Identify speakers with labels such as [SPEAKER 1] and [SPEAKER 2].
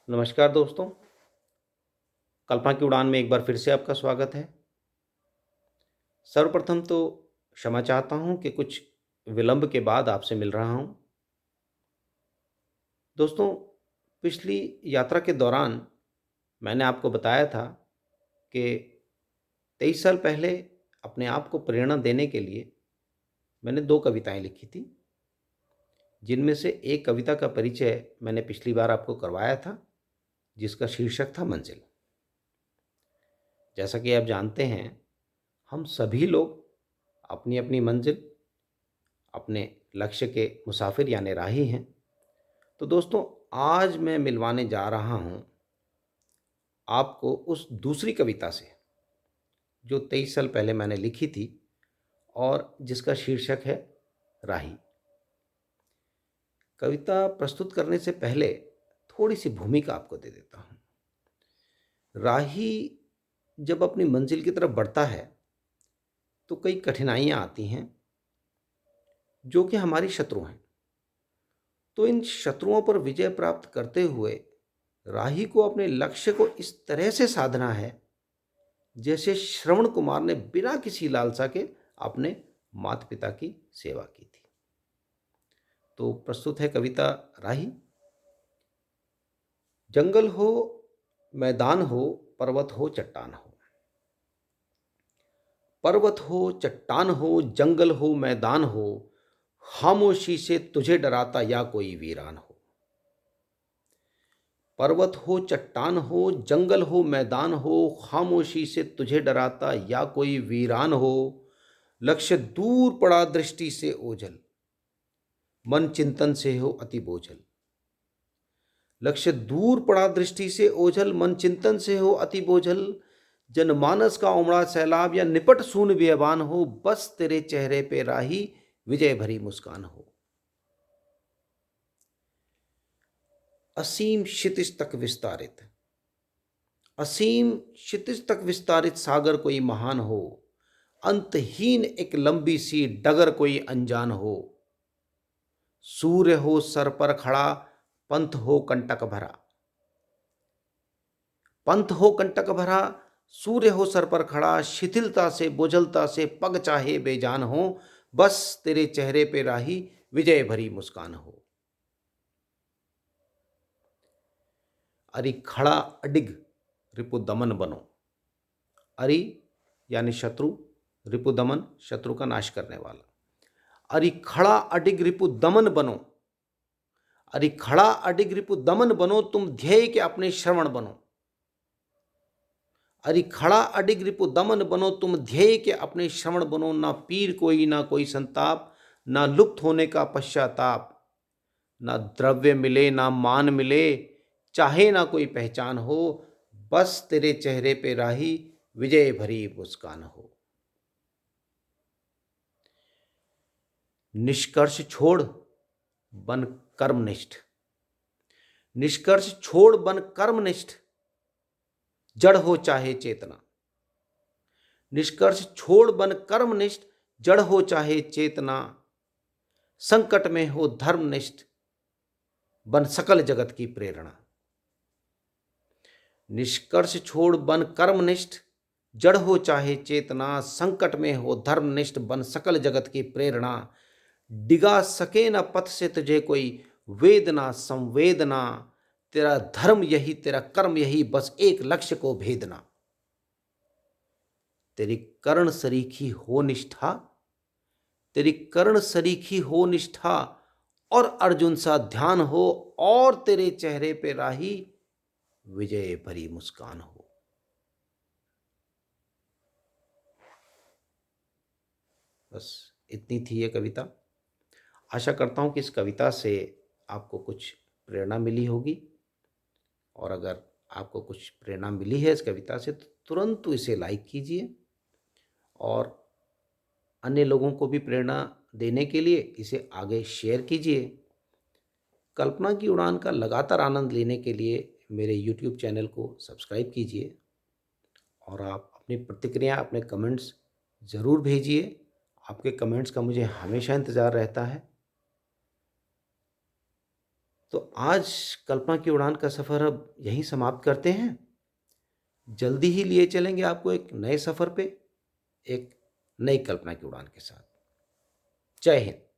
[SPEAKER 1] नमस्कार दोस्तों, कल्पना की उड़ान में एक बार फिर से आपका स्वागत है। सर्वप्रथम तो क्षमा चाहता हूँ कि कुछ विलंब के बाद आपसे मिल रहा हूँ। दोस्तों, पिछली यात्रा के दौरान मैंने आपको बताया था कि 23 साल पहले अपने आप को प्रेरणा देने के लिए मैंने 2 कविताएँ लिखी थी, जिनमें से एक कविता का परिचय मैंने पिछली बार आपको करवाया था, जिसका शीर्षक था मंज़िल। जैसा कि आप जानते हैं, हम सभी लोग अपनी-अपनी मंज़िल, अपने लक्ष्य के मुसाफिर यानी राही हैं। तो दोस्तों, आज मैं मिलवाने जा रहा हूँ आपको उस दूसरी कविता से, जो 23 साल पहले मैंने लिखी थी और जिसका शीर्षक है राही। कविता प्रस्तुत करने से पहले थोड़ी-सी भूमिका आपको दे देता हूँ। राही जब अपनी मंज़िल की तरफ बढ़ता है, तो कई कठिनाइयाँ आती हैं, जो कि हमारी शत्रु हैं। तो इन शत्रुओं पर विजय प्राप्त करते हुए राही को अपने लक्ष्य को इस तरह से साधना है, जैसे श्रवण कुमार ने बिना किसी लालसा के अपने माता पिता की सेवा की थी। तो प्रस्तुत है कविता राही। जंगल हो, मैदान हो, पर्वत हो, चट्टान हो। पर्वत हो, चट्टान हो, जंगल हो, मैदान हो, खामोशी से तुझे डराता या कोई वीरान हो। पर्वत हो, चट्टान हो, जंगल हो, मैदान हो, खामोशी से तुझे डराता या कोई वीरान हो। लक्ष्य दूर पड़ा दृष्टि से ओझल, मन चिंतन से हो अति बोझल। लक्ष्य दूर पड़ा दृष्टि से ओझल, मन चिंतन से हो अति बोझल। जनमानस का उमड़ा सैलाब या निपट सून बेअबान हो, बस तेरे चेहरे पे राही विजय भरी मुस्कान हो। असीम क्षितिज तक विस्तारित, असीम क्षितिज तक विस्तारित सागर कोई महान हो। अंतहीन एक लंबी सी डगर कोई अनजान हो। सूर्य हो सर पर खड़ा, पंथ हो कंटक भरा। पंथ हो कंटक भरा, सूर्य हो सर पर खड़ा। शिथिलता से बोझलता से पग चाहे बेजान हो, बस तेरे चेहरे पे राही विजय भरी मुस्कान हो। अरि खड़ा अडिग रिपु दमन बनो। अरि यानी शत्रु, रिपु दमन शत्रु का नाश करने वाला। अरि खड़ा अडिग रिपु दमन बनो। अरि खड़ा अडिग रिपु दमन बनो, तुम ध्येय के अपने श्रवण बनो। अरि खड़ा अडिग रिपु दमन बनो, तुम ध्येय के अपने श्रवण बनो। ना पीर कोई ना कोई संताप, ना लुप्त होने का पश्चाताप। ना द्रव्य मिले ना मान मिले, चाहे ना कोई पहचान हो, बस तेरे चेहरे पे राही विजय भरी मुस्कान हो। निष्कर्ष छोड़ बन कर्मनिष्ठ। निष्कर्ष छोड़ बन कर्मनिष्ठ, जड़ हो चाहे चेतना। निष्कर्ष छोड़ बन कर्मनिष्ठ, जड़ हो चाहे चेतना। संकट में हो धर्मनिष्ठ, बन सकल जगत की प्रेरणा। निष्कर्ष छोड़ बन कर्मनिष्ठ, जड़ हो चाहे चेतना। संकट में हो धर्मनिष्ठ, बन सकल जगत की प्रेरणा। डिगा सके न पथ से तुझे कोई वेदना संवेदना। तेरा धर्म यही तेरा कर्म यही, बस एक लक्ष्य को भेदना। तेरी कर्ण सरीखी हो निष्ठा, तेरी कर्ण सरीखी हो निष्ठा, और अर्जुन सा ध्यान हो, और तेरे चेहरे पे राही विजय भरी मुस्कान हो। बस इतनी थी ये कविता। आशा करता हूँ कि इस कविता से आपको कुछ प्रेरणा मिली होगी, और अगर आपको कुछ प्रेरणा मिली है इस कविता से, तो तुरंत इसे लाइक कीजिए, और अन्य लोगों को भी प्रेरणा देने के लिए इसे आगे शेयर कीजिए। कल्पना की उड़ान का लगातार आनंद लेने के लिए मेरे यूट्यूब चैनल को सब्सक्राइब कीजिए, और आप अपनी प्रतिक्रिया, अपने कमेंट्स ज़रूर भेजिए। आपके कमेंट्स का मुझे हमेशा इंतज़ार रहता है। तो आज कल्पना की उड़ान का सफ़र अब यहीं समाप्त करते हैं। जल्दी ही लिए चलेंगे आपको एक नए सफ़र पे, एक नई कल्पना की उड़ान के साथ। जय हिंद।